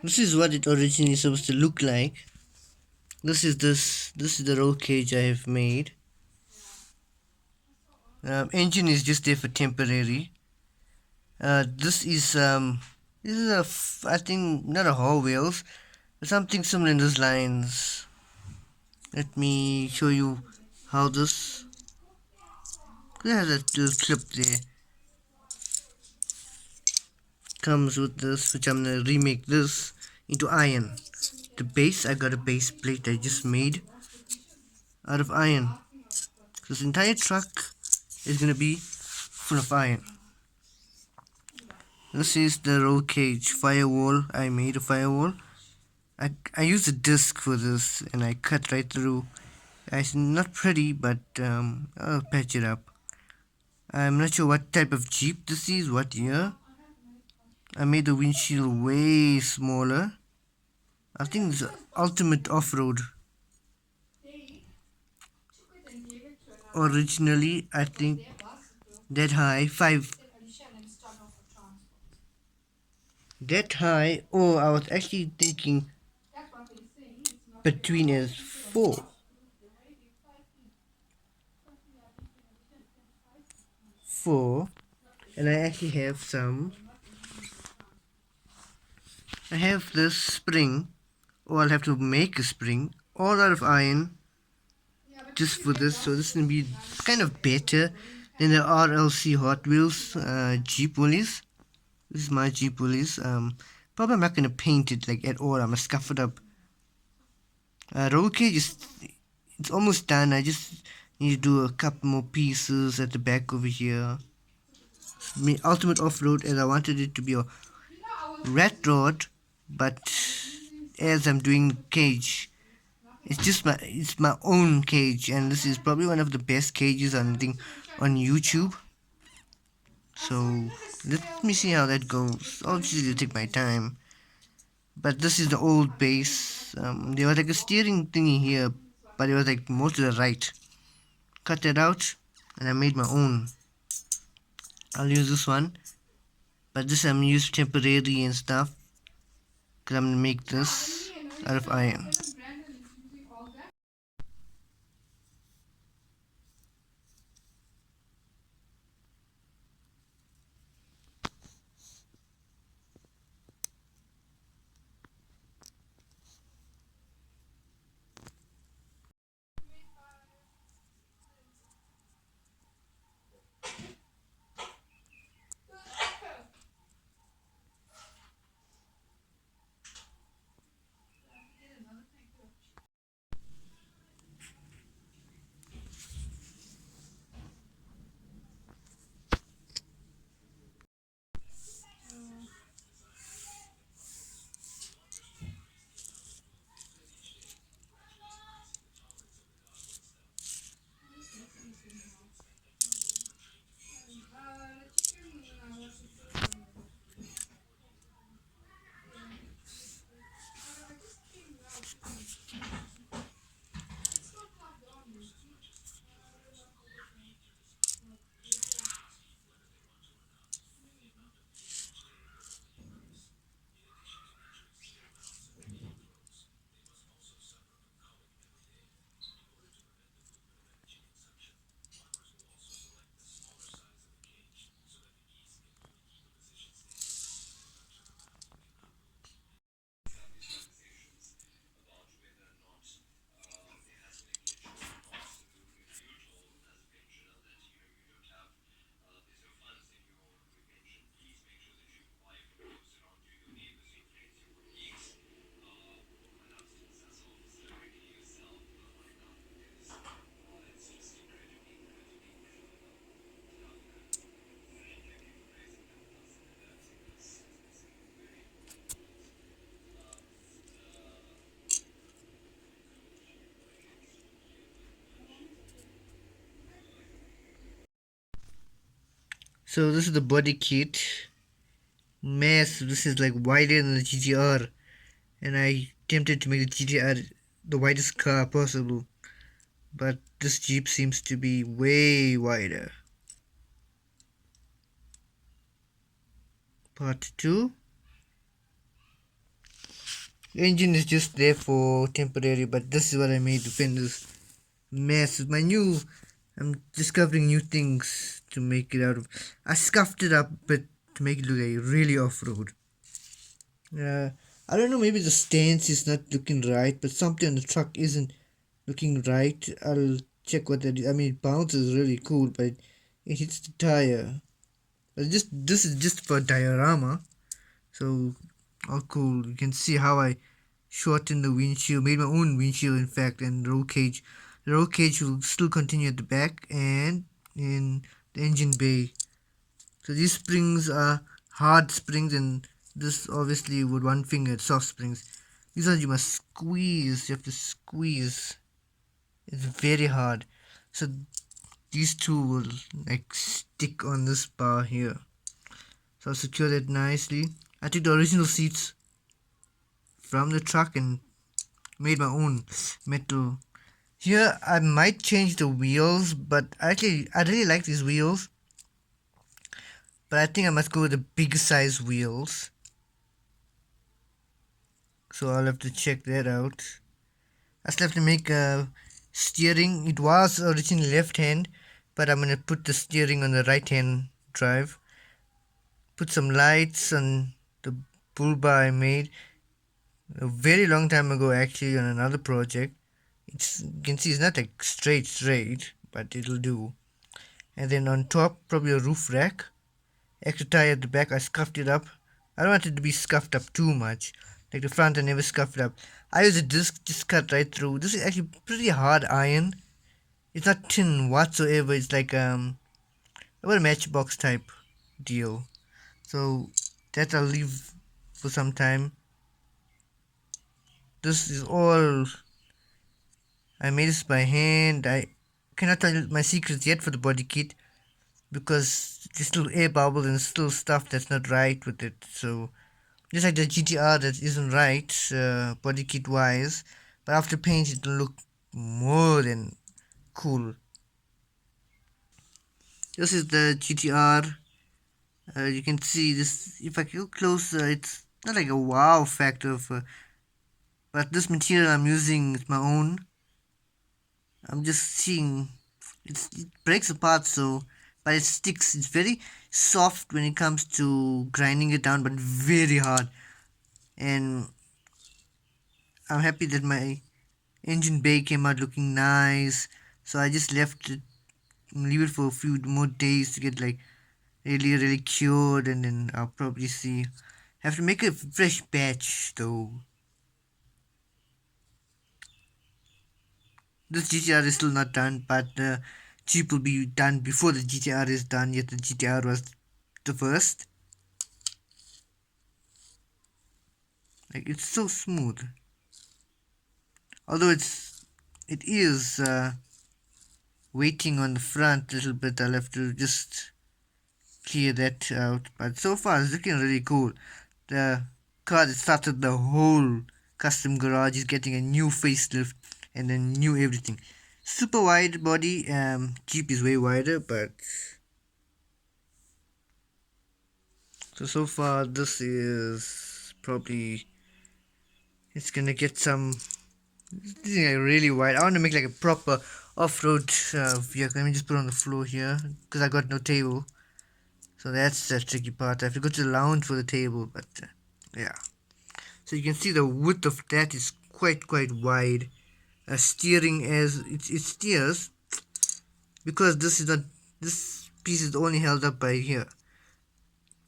This is what it originally supposed to look like. This is the roll cage I have made. Engine is just there for temporary. This is I think not a whole wheels, but something similar in those lines. Let me show you how this. There's a little clip there. Comes with this, which I'm gonna remake this into iron. The base, I got a base plate I just made out of iron. This entire truck is gonna be full of iron. This is the roll cage firewall. I made a firewall. I used a disc for this and I cut right through. It's not pretty, but I'll patch it up. I'm not sure what type of Jeep this is, what year. I made the windshield way smaller. I think it's ultimate off-road. Originally, I think that high, 5. That high, oh, I was actually thinking between as 4. 4. And I actually have some. I have this spring, or I'll have to make a spring, all out of iron, just for this. So this is going to be kind of better than the RLC Hot Wheels Jeep Willys. This is my Jeep Willys. Probably I'm not going to paint it like at all. I'm going to scuff it up. Roll cage is it's almost done. I just need to do a couple more pieces at the back over here. Ultimate off-road, as I wanted it to be a rat rod, but as I'm doing cage, it's my own cage, and this is probably one of the best cages on YouTube. So let me see how that goes. Obviously, it'll take my time. But this is the old base. There was like a steering thingy here, but it was like more to the right. Cut that out, and I made my own. I'll use this one, but this I'm used temporary and stuff, because I'm gonna make this out of iron. So this is the body kit. Massive. This is like wider than the GTR, and I attempted to make the GTR the widest car possible, but this Jeep seems to be way wider. Part 2. The engine is just there for temporary, but this is what I made. The fenders massive. I'm discovering new things to make it out of. I scuffed it up, but to make it look like really off-road. I don't know, maybe the stance is not looking right, but something on the truck isn't looking right. I'll check what that is. I mean, it bounces really cool, but it hits the tire. But this is just for diorama, so all cool. You can see how I shortened the windshield, made my own windshield in fact, and roll cage. The roll cage will still continue at the back and in the engine bay. So these springs are hard springs, and this obviously with one finger soft springs. These ones you must squeeze. You have to squeeze. It's very hard. So these two will like stick on this bar here. So I'll secure that nicely. I took the original seats from the truck and made my own metal. Here I might change the wheels, but actually I really like these wheels. But I think I must go with the bigger size wheels. So I'll have to check that out. I still have to make a steering. It was originally left hand, but I'm gonna put the steering on the right hand drive. Put some lights on the bull bar I made a very long time ago, actually, on another project. You can see it's not like straight, but it'll do. And then on top, probably a roof rack. Extra tire at the back, I scuffed it up. I don't want it to be scuffed up too much. Like the front, I never scuffed it up. I use a disc, just cut right through. This is actually pretty hard iron. It's not tin whatsoever. It's like about a matchbox type deal. So that I'll leave for some time. This is all I made this by hand. I cannot tell you my secrets yet for the body kit, because there's still air bubbles and still stuff that's not right with it. So just like the GTR that isn't right body kit wise, but after paint it'll look more than cool. This is the GTR. You can see this. If I go closer, it's not like a wow factor of but this material I'm using is my own. I'm just seeing it breaks apart, so but it sticks. It's very soft when it comes to grinding it down, but very hard. And I'm happy that my engine bay came out looking nice. So I just left it, leave it for a few more days to get like really cured, and then I'll probably see. Have to make a fresh batch though. This GTR is still not done, but the Jeep will be done before the GTR is done. Yet the GTR was the first. Like, it's so smooth. Although it is waiting on the front a little bit. I'll have to just clear that out. But so far it's looking really cool. The car that started the whole custom garage is getting a new facelift and a new everything. Super wide body. Jeep is way wider, but so far this is probably, it's gonna get some. This is like really wide. I want to make like a proper off-road vehicle. Let me just put it on the floor here because I got no table. So that's the tricky part. I have to go to the lounge for the table, but yeah. So you can see the width of that is quite wide. Steering as it steers, because this piece is only held up by here.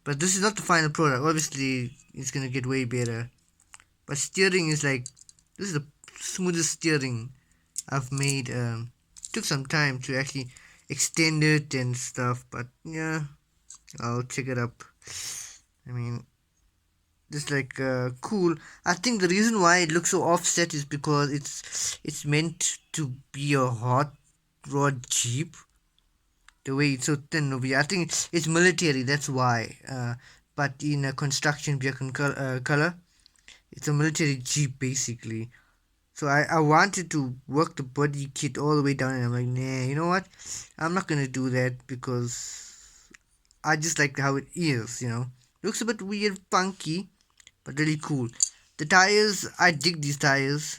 But this is not the final product. Obviously, it's gonna get way better. But steering is like, this is the smoothest steering I've made. Took some time to actually extend it and stuff, but yeah, I'll check it up. I mean, just like cool. I think the reason why it looks so offset is because it's meant to be a hot rod Jeep. The way it's so thin over here. I think it's military, that's why. But in a construction vehicle color, it's a military Jeep basically. So I wanted to work the body kit all the way down, and I'm like, nah, you know what? I'm not gonna do that because I just like how it is. Looks a bit weird, funky, but really cool. The tires, I dig these tires.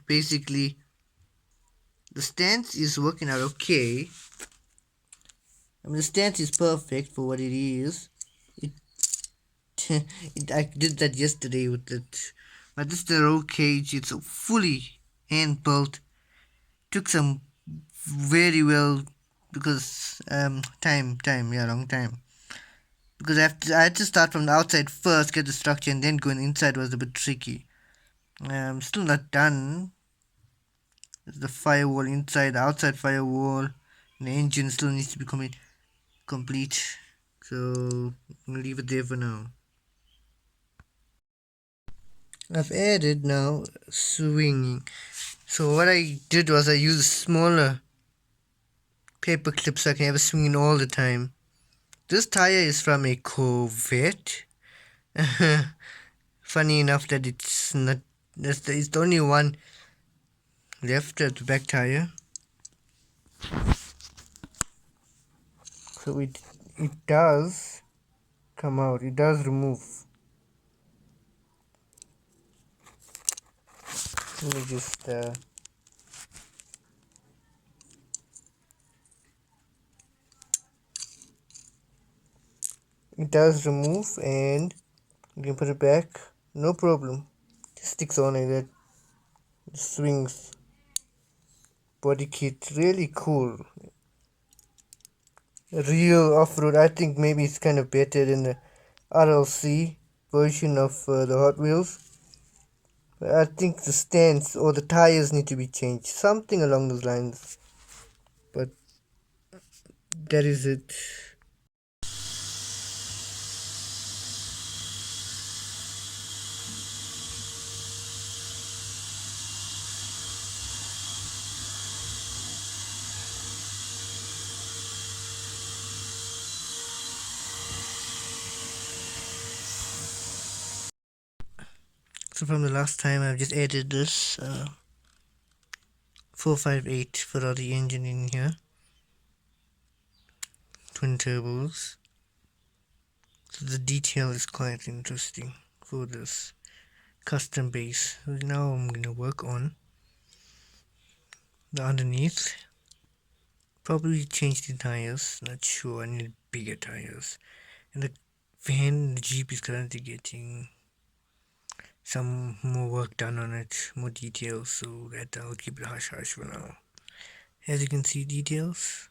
Basically, the stance is working out okay. I mean, the stance is perfect for what it is. It, I did that yesterday with it, but this is the roll cage. It's fully hand built. Took some very well because yeah, long time, because I had to start from the outside first, get the structure, and then going inside was a bit tricky. Still not done. There's the firewall inside, the outside firewall, and the engine still needs to be complete. So I'm gonna leave it there for now. I've added now swinging. So what I did was I used smaller paper clips so I can have it swinging all the time. This tire is from a Corvette. Funny enough that it's not. It's the only one left at the back tire. So it does come out. It does remove. Let me just it does remove, and you can put it back. No problem. Just sticks on like that. It swings. Body kit, really cool. Real off-road. I think maybe it's kind of better than the RLC version of the Hot Wheels. But I think the stance or the tires need to be changed, something along those lines. But that is it. So from the last time, I've just added this 458 Ferrari engine in here, twin turbos. So the detail is quite interesting for this custom base. So now I'm gonna work on the underneath. Probably change the tires. Not sure. I need bigger tires. And the Jeep is currently getting some more work done on it, more details, so that I'll keep it hush hush for now. As you can see, details